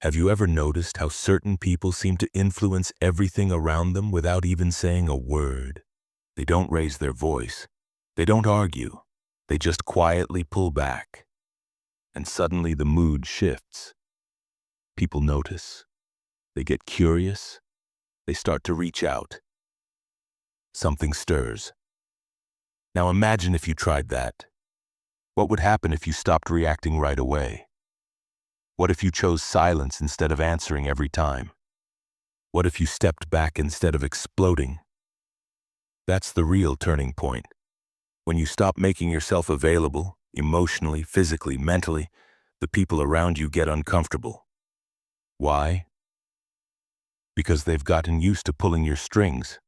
Have you ever noticed how certain people seem to influence everything around them without even saying a word? They don't raise their voice. They don't argue. They just quietly pull back. And suddenly the mood shifts. People notice. They get curious. They start to reach out. Something stirs. Now imagine if you tried that. What would happen if you stopped reacting right away? What if you chose silence instead of answering every time? What if you stepped back instead of exploding? That's the real turning point. When you stop making yourself available, emotionally, physically, mentally, the people around you get uncomfortable. Why? Because they've gotten used to pulling your strings.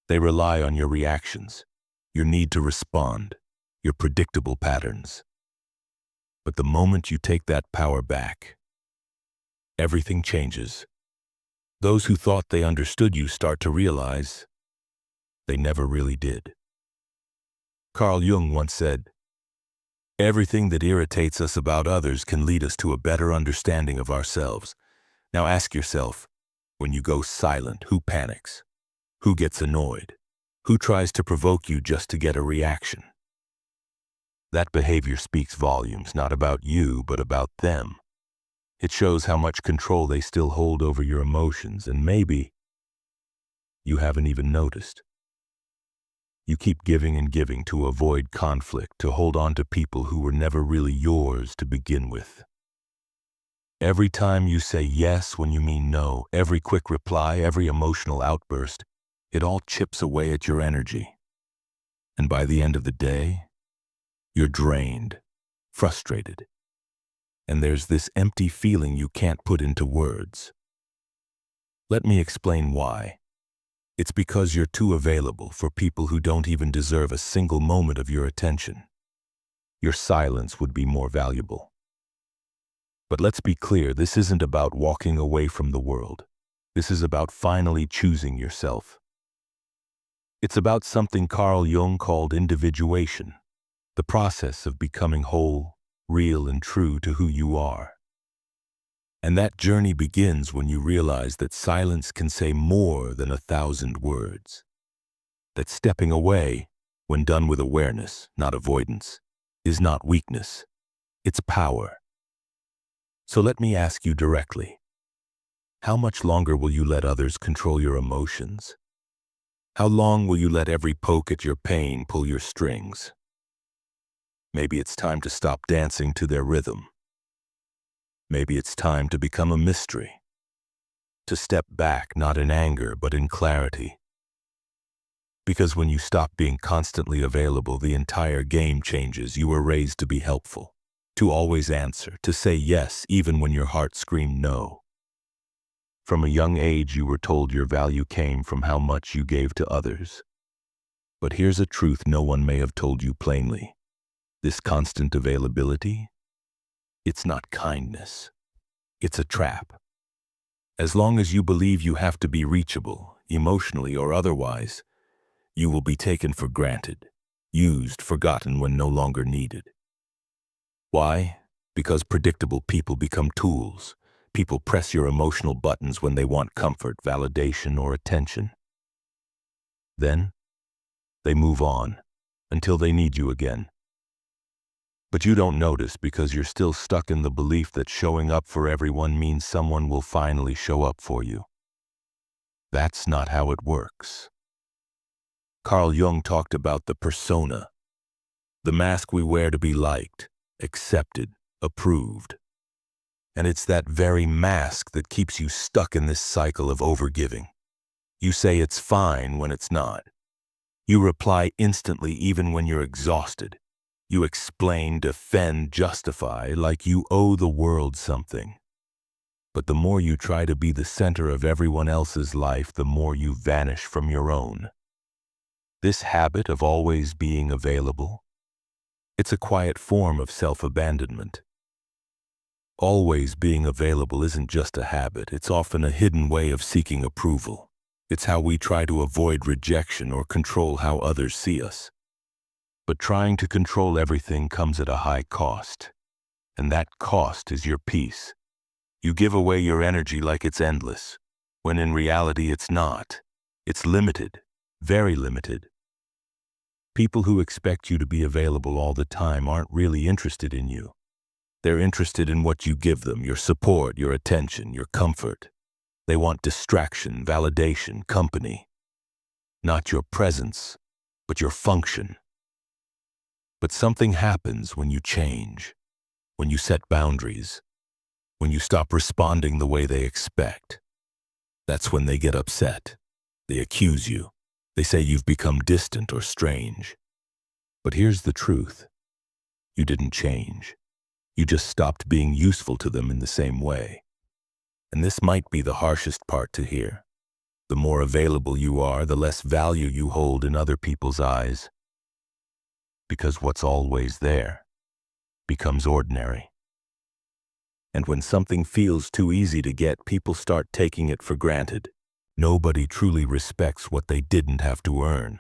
They rely on your reactions, your need to respond, your predictable patterns. But the moment you take that power back, everything changes. Those who thought they understood you start to realize they never really did. Carl Jung once said, "Everything that irritates us about others can lead us to a better understanding of ourselves." Now ask yourself, when you go silent, who panics? Who gets annoyed? Who tries to provoke you just to get a reaction? That behavior speaks volumes, not about you, but about them. It shows how much control they still hold over your emotions, and maybe you haven't even noticed. You keep giving and giving to avoid conflict, to hold on to people who were never really yours to begin with. Every time you say yes when you mean no, every quick reply, every emotional outburst, it all chips away at your energy. And by the end of the day, you're drained, frustrated. And there's this empty feeling you can't put into words. Let me explain why. It's because you're too available for people who don't even deserve a single moment of your attention. Your silence would be more valuable. But let's be clear, this isn't about walking away from the world. This is about finally choosing yourself. It's about something Carl Jung called individuation, the process of becoming whole, real and true to who you are. And that journey begins when you realize that silence can say more than 1,000 words. That stepping away, when done with awareness, not avoidance, is not weakness. It's power. So let me ask you directly, how much longer will you let others control your emotions? How long will you let every poke at your pain pull your strings? Maybe it's time to stop dancing to their rhythm. Maybe it's time to become a mystery. To step back, not in anger, but in clarity. Because when you stop being constantly available, the entire game changes. You were raised to be helpful, to always answer, to say yes even when your heart screamed no. From a young age, you were told your value came from how much you gave to others. But here's a truth no one may have told you plainly. This constant availability, it's not kindness. It's a trap. As long as you believe you have to be reachable, emotionally or otherwise, you will be taken for granted, used, forgotten when no longer needed. Why? Because predictable people become tools. People press your emotional buttons when they want comfort, validation, or attention. Then, they move on, until they need you again. But you don't notice because you're still stuck in the belief that showing up for everyone means someone will finally show up for you. That's not how it works. Carl Jung talked about the persona, the mask we wear to be liked, accepted, approved. And it's that very mask that keeps you stuck in this cycle of overgiving. You say it's fine when it's not. You reply instantly even when you're exhausted. You explain, defend, justify like you owe the world something. But the more you try to be the center of everyone else's life, the more you vanish from your own. This habit of always being available, it's a quiet form of self-abandonment. Always being available isn't just a habit, it's often a hidden way of seeking approval. It's how we try to avoid rejection or control how others see us. But trying to control everything comes at a high cost, and that cost is your peace. You give away your energy like it's endless, when in reality it's not. It's limited, very limited. People who expect you to be available all the time aren't really interested in you. They're interested in what you give them, your support, your attention, your comfort. They want distraction, validation, company. Not your presence, but your function. But something happens when you change, when you set boundaries, when you stop responding the way they expect. That's when they get upset. They accuse you. They say you've become distant or strange. But here's the truth. You didn't change. You just stopped being useful to them in the same way. And this might be the harshest part to hear. The more available you are, the less value you hold in other people's eyes. Because what's always there becomes ordinary. And when something feels too easy to get, people start taking it for granted. Nobody truly respects what they didn't have to earn.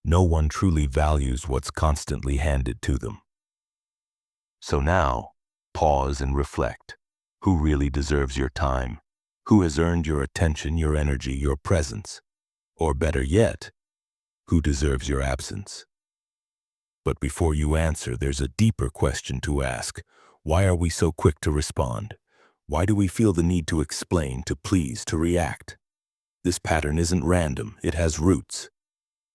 No one truly values what's constantly handed to them. So now, pause and reflect. Who really deserves your time? Who has earned your attention, your energy, your presence? Or better yet, who deserves your absence? But before you answer, there's a deeper question to ask. Why are we so quick to respond? Why do we feel the need to explain, to please, to react? This pattern isn't random, it has roots.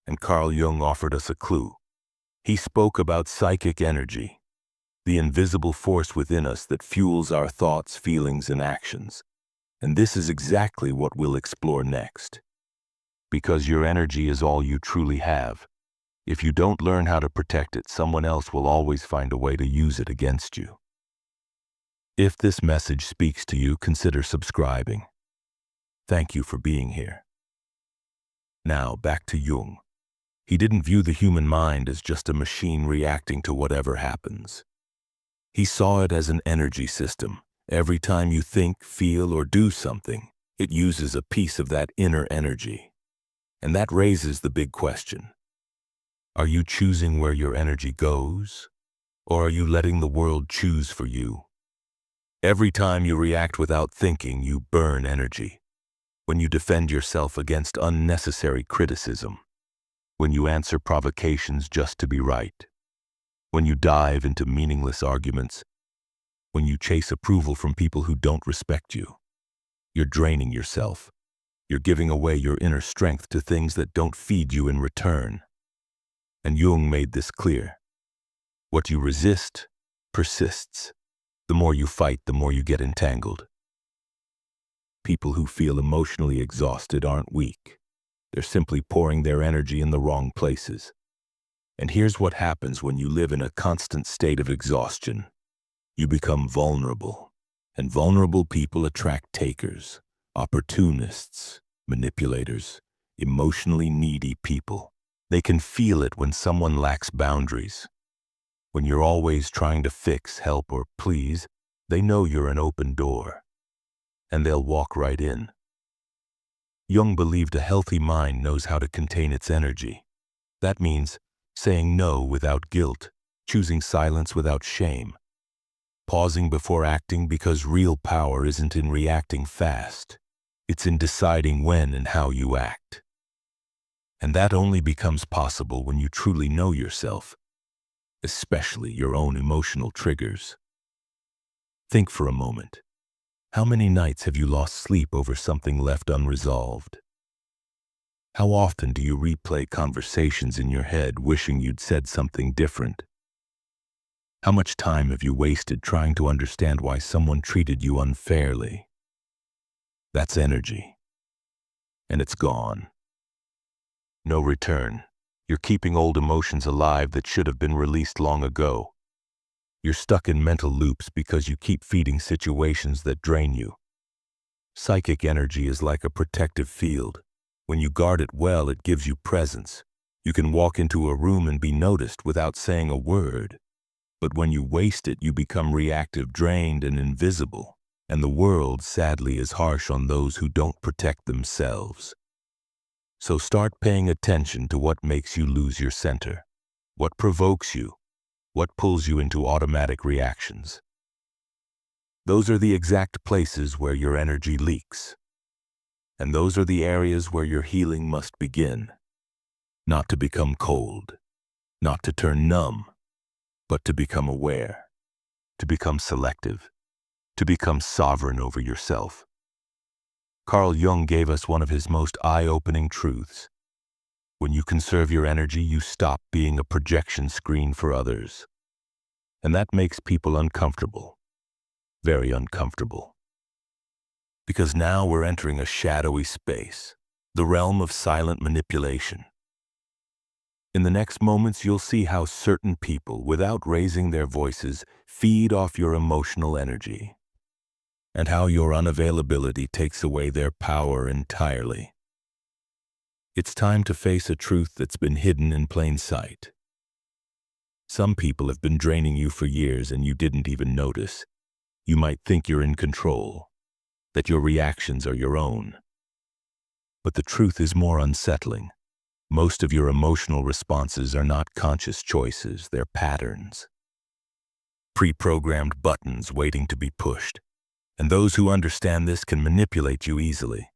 And Carl Jung offered us a clue. He spoke about psychic energy, the invisible force within us that fuels our thoughts, feelings, and actions. And this is exactly what we'll explore next. Because your energy is all you truly have. If you don't learn how to protect it, someone else will always find a way to use it against you. If this message speaks to you, consider subscribing. Thank you for being here. Now, back to Jung. He didn't view the human mind as just a machine reacting to whatever happens. He saw it as an energy system. Every time you think, feel, or do something, it uses a piece of that inner energy. And that raises the big question. Are you choosing where your energy goes? Or are you letting the world choose for you? Every time you react without thinking, you burn energy. When you defend yourself against unnecessary criticism. When you answer provocations just to be right. When you dive into meaningless arguments. When you chase approval from people who don't respect you. You're draining yourself. You're giving away your inner strength to things that don't feed you in return. And Jung made this clear. What you resist persists. The more you fight, the more you get entangled. People who feel emotionally exhausted aren't weak. They're simply pouring their energy in the wrong places. And here's what happens when you live in a constant state of exhaustion. You become vulnerable. And vulnerable people attract takers, opportunists, manipulators, emotionally needy people. They can feel it when someone lacks boundaries. When you're always trying to fix, help, or please, they know you're an open door. And they'll walk right in. Jung believed a healthy mind knows how to contain its energy. That means saying no without guilt, choosing silence without shame, pausing before acting, because real power isn't in reacting fast. It's in deciding when and how you act. And that only becomes possible when you truly know yourself, especially your own emotional triggers. Think for a moment. How many nights have you lost sleep over something left unresolved? How often do you replay conversations in your head wishing you'd said something different? How much time have you wasted trying to understand why someone treated you unfairly? That's energy. And it's gone. No return. You're keeping old emotions alive that should have been released long ago. You're stuck in mental loops because you keep feeding situations that drain you. Psychic energy is like a protective field. When you guard it well, it gives you presence. You can walk into a room and be noticed without saying a word. But when you waste it, you become reactive, drained, and invisible. And the world, sadly, is harsh on those who don't protect themselves. So start paying attention to what makes you lose your center, what provokes you, what pulls you into automatic reactions. Those are the exact places where your energy leaks. And those are the areas where your healing must begin. Not to become cold, not to turn numb, but to become aware, to become selective, to become sovereign over yourself. Carl Jung gave us one of his most eye-opening truths. When you conserve your energy, you stop being a projection screen for others. And that makes people uncomfortable, very uncomfortable. Because now we're entering a shadowy space, the realm of silent manipulation. In the next moments, you'll see how certain people, without raising their voices, feed off your emotional energy, and how your unavailability takes away their power entirely. It's time to face a truth that's been hidden in plain sight. Some people have been draining you for years and you didn't even notice. You might think you're in control, that your reactions are your own. But the truth is more unsettling. Most of your emotional responses are not conscious choices, they're patterns. Pre-programmed buttons waiting to be pushed. And those who understand this can manipulate you easily.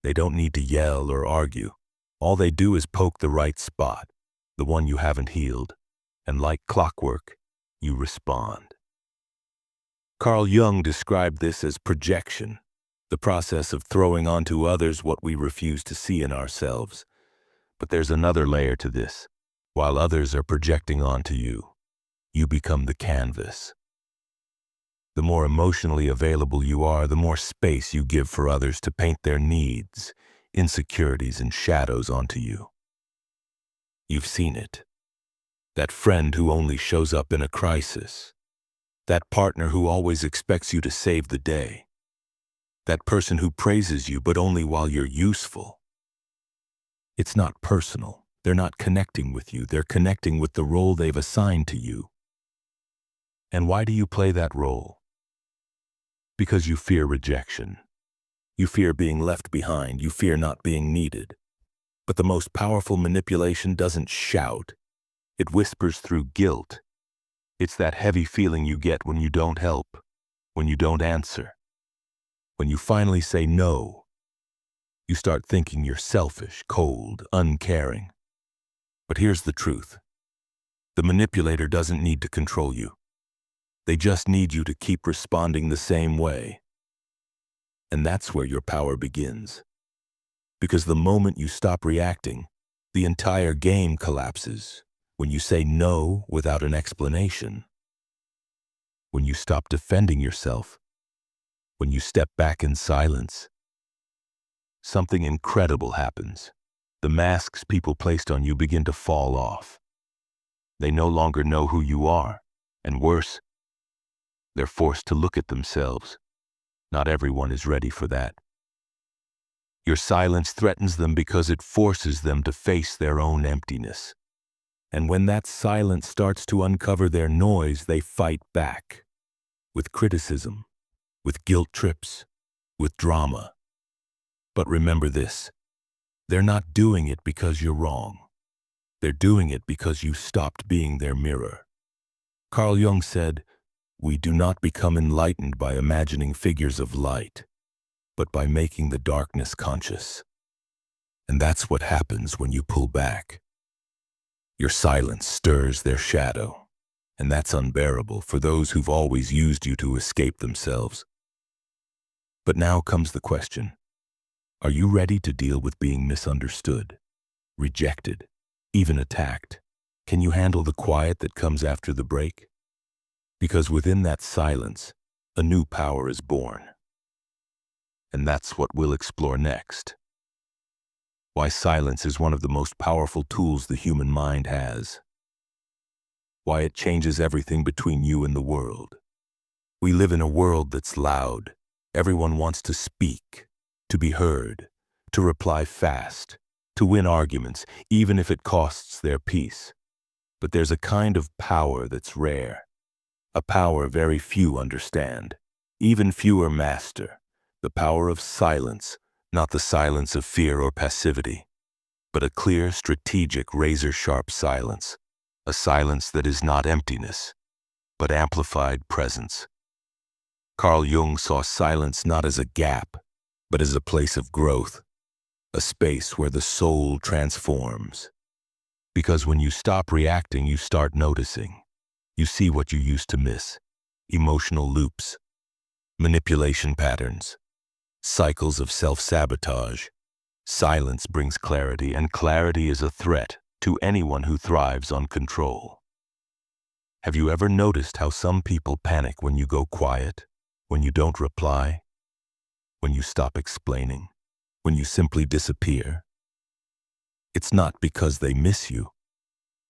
They don't need to yell or argue. All they do is poke the right spot, the one you haven't healed, and like clockwork, you respond. Carl Jung described this as projection, the process of throwing onto others what we refuse to see in ourselves. But there's another layer to this. While others are projecting onto you, you become the canvas. The more emotionally available you are, the more space you give for others to paint their needs, insecurities, and shadows onto you. You've seen it. That friend who only shows up in a crisis. That partner who always expects you to save the day. That person who praises you but only while you're useful. It's not personal. They're not connecting with you. They're connecting with the role they've assigned to you. And why do you play that role? Because you fear rejection. You fear being left behind. You fear not being needed. But the most powerful manipulation doesn't shout. It whispers through guilt. It's that heavy feeling you get when you don't help, when you don't answer, when you finally say no. You start thinking you're selfish, cold, uncaring. But here's the truth. The manipulator doesn't need to control you. They just need you to keep responding the same way. And that's where your power begins. Because the moment you stop reacting, the entire game collapses. When you say no without an explanation. When you stop defending yourself. When you step back in silence. Something incredible happens. The masks people placed on you begin to fall off. They no longer know who you are, and worse, they're forced to look at themselves. Not everyone is ready for that. Your silence threatens them because it forces them to face their own emptiness. And when that silence starts to uncover their noise, they fight back. With criticism, with guilt trips, with drama. But remember this, they're not doing it because you're wrong. They're doing it because you stopped being their mirror. Carl Jung said, "We do not become enlightened by imagining figures of light, but by making the darkness conscious." And that's what happens when you pull back. Your silence stirs their shadow, and that's unbearable for those who've always used you to escape themselves. But now comes the question. Are you ready to deal with being misunderstood, rejected, even attacked? Can you handle the quiet that comes after the break? Because within that silence, a new power is born. And that's what we'll explore next. Why silence is one of the most powerful tools the human mind has. Why it changes everything between you and the world. We live in a world that's loud. Everyone wants to speak, to be heard, to reply fast, to win arguments, even if it costs their peace. But there's a kind of power that's rare. A power very few understand, even fewer master. The power of silence, not the silence of fear or passivity, but a clear, strategic, razor-sharp silence. A silence that is not emptiness, but amplified presence. Carl Jung saw silence not as a gap, but as a place of growth, a space where the soul transforms. Because when you stop reacting, you start noticing. You see what you used to miss: emotional loops, manipulation patterns, cycles of self-sabotage. Silence brings clarity, and clarity is a threat to anyone who thrives on control. Have you ever noticed how some people panic when you go quiet, when you don't reply, when you stop explaining, when you simply disappear? It's not because they miss you.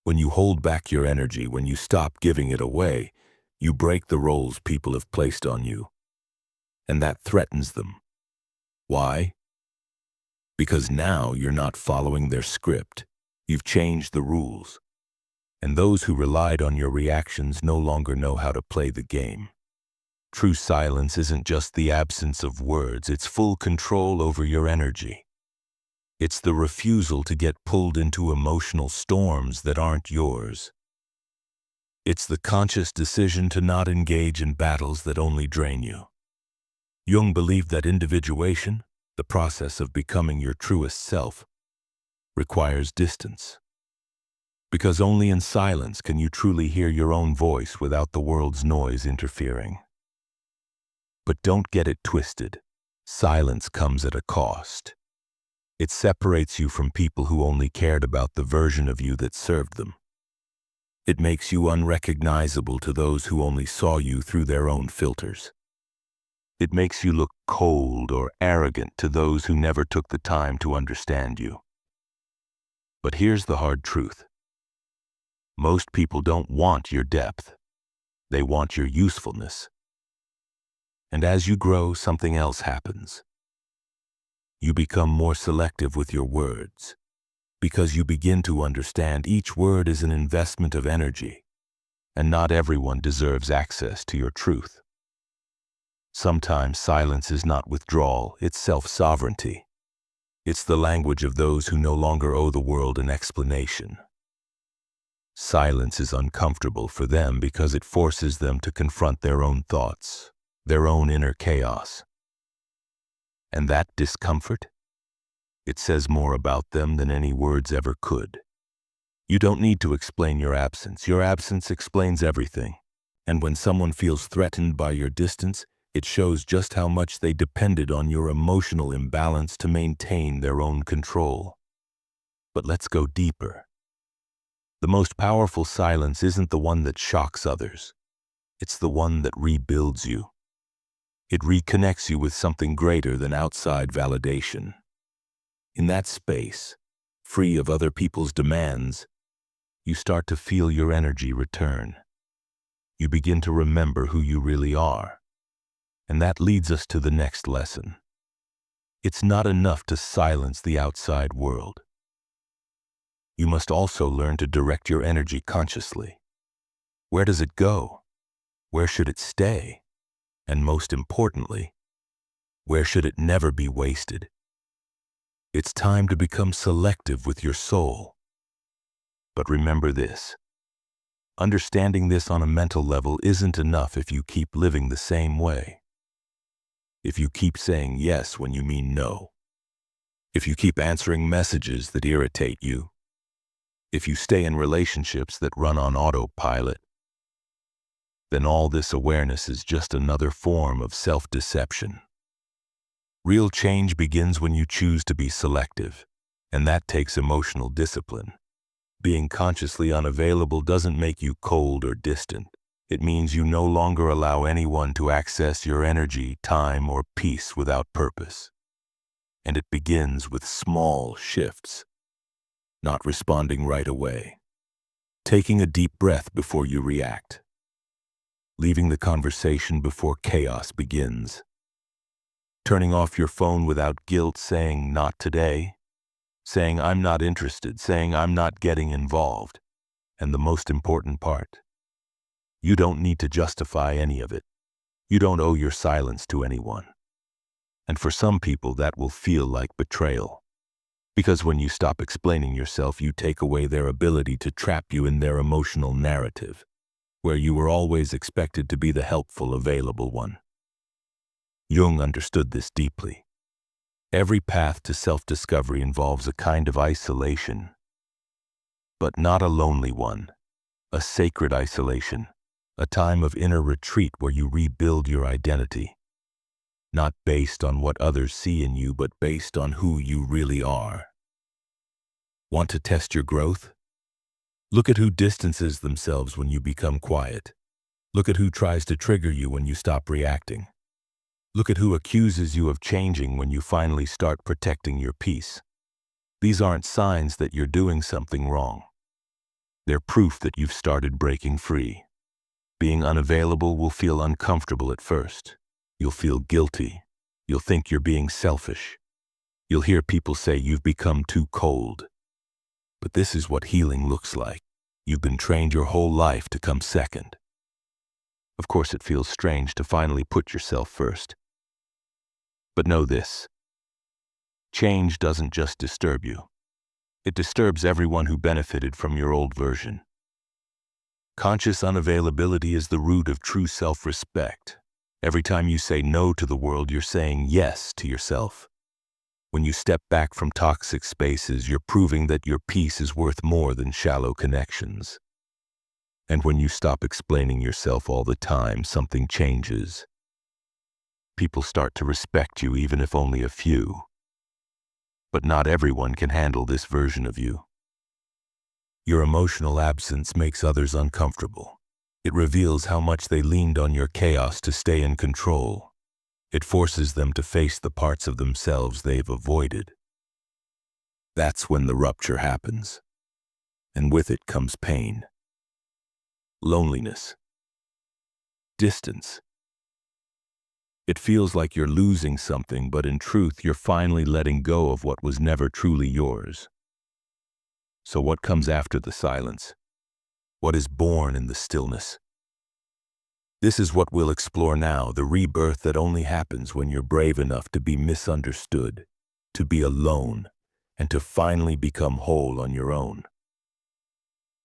When you hold back your energy, when you stop giving it away, you break the roles people have placed on you. And that threatens them. Why? Because now you're not following their script. You've changed the rules. And those who relied on your reactions no longer know how to play the game. True silence isn't just the absence of words, it's full control over your energy. It's the refusal to get pulled into emotional storms that aren't yours. It's the conscious decision to not engage in battles that only drain you. Jung believed that individuation, the process of becoming your truest self, requires distance. Because only in silence can you truly hear your own voice without the world's noise interfering. But don't get it twisted. Silence comes at a cost. It separates you from people who only cared about the version of you that served them. It makes you unrecognizable to those who only saw you through their own filters. It makes you look cold or arrogant to those who never took the time to understand you. But here's the hard truth. Most people don't want your depth. They want your usefulness. And as you grow, something else happens. You become more selective with your words, because you begin to understand each word is an investment of energy, and not everyone deserves access to your truth. Sometimes silence is not withdrawal, it's self-sovereignty. It's the language of those who no longer owe the world an explanation. Silence is uncomfortable for them because it forces them to confront their own thoughts, their own inner chaos. And that discomfort? It says more about them than any words ever could. You don't need to explain your absence. Your absence explains everything. And when someone feels threatened by your distance, it shows just how much they depended on your emotional imbalance to maintain their own control. But let's go deeper. The most powerful silence isn't the one that shocks others. It's the one that rebuilds you. It reconnects you with something greater than outside validation. In that space, free of other people's demands, you start to feel your energy return. You begin to remember who you really are. And that leads us to the next lesson. It's not enough to silence the outside world. You must also learn to direct your energy consciously. Where does it go? Where should it stay? And most importantly, where should it never be wasted? It's time to become selective with your soul. But remember this. Understanding this on a mental level isn't enough if you keep living the same way. If you keep saying yes when you mean no. If you keep answering messages that irritate you. If you stay in relationships that run on autopilot. Then all this awareness is just another form of self-deception. Real change begins when you choose to be selective, and that takes emotional discipline. Being consciously unavailable doesn't make you cold or distant. It means you no longer allow anyone to access your energy, time, or peace without purpose. And it begins with small shifts. Not responding right away. Taking a deep breath before you react. Leaving the conversation before chaos begins. Turning off your phone without guilt, saying, "Not today." Saying, "I'm not interested." Saying, "I'm not getting involved." And the most important part, you don't need to justify any of it. You don't owe your silence to anyone. And for some people, that will feel like betrayal. Because when you stop explaining yourself, you take away their ability to trap you in their emotional narrative, where you were always expected to be the helpful, available one. Jung understood this deeply. Every path to self-discovery involves a kind of isolation, but not a lonely one, a sacred isolation, a time of inner retreat where you rebuild your identity, not based on what others see in you, but based on who you really are. Want to test your growth? Look at who distances themselves when you become quiet. Look at who tries to trigger you when you stop reacting. Look at who accuses you of changing when you finally start protecting your peace. These aren't signs that you're doing something wrong. They're proof that you've started breaking free. Being unavailable will feel uncomfortable at first. You'll feel guilty. You'll think you're being selfish. You'll hear people say you've become too cold. But this is what healing looks like. You've been trained your whole life to come second. Of course, it feels strange to finally put yourself first. But know this: change doesn't just disturb you. It disturbs everyone who benefited from your old version. Conscious unavailability is the root of true self-respect. Every time you say no to the world, you're saying yes to yourself. When you step back from toxic spaces, you're proving that your peace is worth more than shallow connections. And when you stop explaining yourself all the time, something changes. People start to respect you, even if only a few. But not everyone can handle this version of you. Your emotional absence makes others uncomfortable. It reveals how much they leaned on your chaos to stay in control. It forces them to face the parts of themselves they've avoided. That's when the rupture happens. And with it comes pain, loneliness, distance. It feels like you're losing something, but in truth, you're finally letting go of what was never truly yours. So what comes after the silence? What is born in the stillness? This is what we'll explore now, the rebirth that only happens when you're brave enough to be misunderstood, to be alone, and to finally become whole on your own.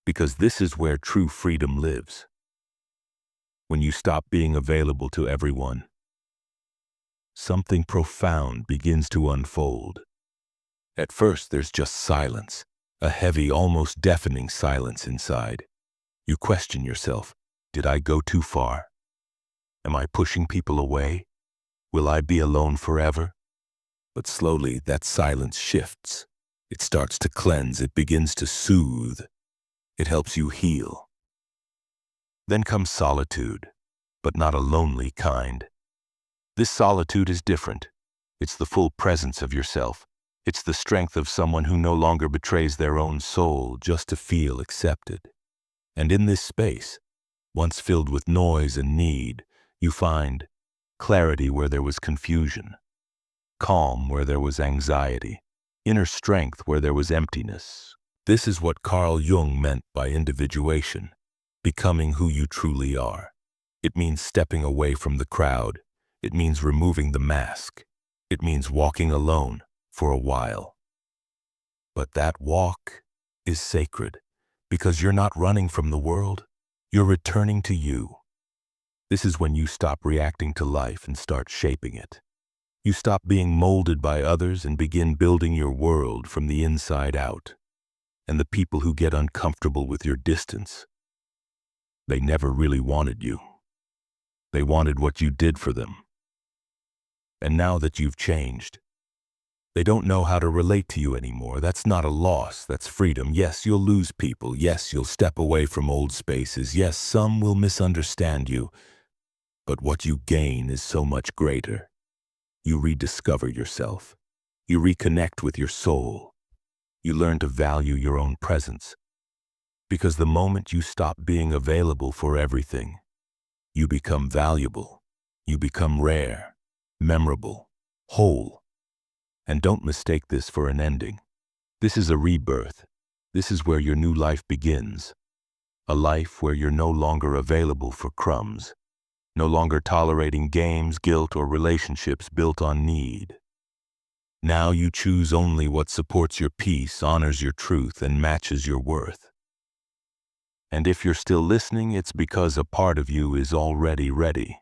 Because this is where true freedom lives. When you stop being available to everyone, something profound begins to unfold. At first, there's just silence, a heavy, almost deafening silence inside. You question yourself. Did I go too far? Am I pushing people away? Will I be alone forever? But slowly, that silence shifts. It starts to cleanse. It begins to soothe. It helps you heal. Then comes solitude, but not a lonely kind. This solitude is different. It's the full presence of yourself. It's the strength of someone who no longer betrays their own soul just to feel accepted. And in this space, once filled with noise and need, you find clarity where there was confusion, calm where there was anxiety, inner strength where there was emptiness. This is what Carl Jung meant by individuation, becoming who you truly are. It means stepping away from the crowd. It means removing the mask. It means walking alone for a while. But that walk is sacred because you're not running from the world. You're returning to you. This is when you stop reacting to life and start shaping it. You stop being molded by others and begin building your world from the inside out. And the people who get uncomfortable with your distance, they never really wanted you. They wanted what you did for them. And now that you've changed, they don't know how to relate to you anymore. That's not a loss, that's freedom. Yes, you'll lose people. Yes, you'll step away from old spaces. Yes, some will misunderstand you. But what you gain is so much greater. You rediscover yourself. You reconnect with your soul. You learn to value your own presence. Because the moment you stop being available for everything, you become valuable. You become rare, memorable, whole. And don't mistake this for an ending. This is a rebirth. This is where your new life begins. A life where you're no longer available for crumbs. No longer tolerating games, guilt, or relationships built on need. Now you choose only what supports your peace, honors your truth, and matches your worth. And if you're still listening, it's because a part of you is already ready.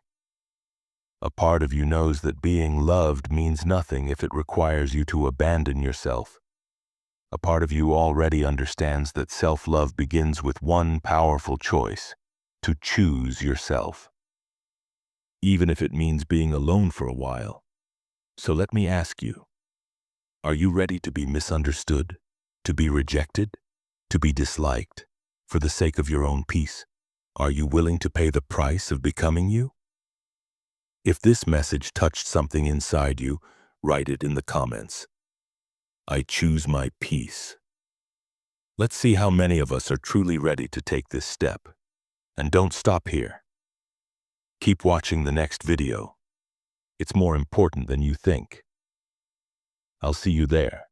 A part of you knows that being loved means nothing if it requires you to abandon yourself. A part of you already understands that self-love begins with one powerful choice: to choose yourself, even if it means being alone for a while. So let me ask you, are you ready to be misunderstood, to be rejected, to be disliked, for the sake of your own peace? Are you willing to pay the price of becoming you? If this message touched something inside you, write it in the comments. I choose my peace. Let's see how many of us are truly ready to take this step. And don't stop here. Keep watching the next video. It's more important than you think. I'll see you there.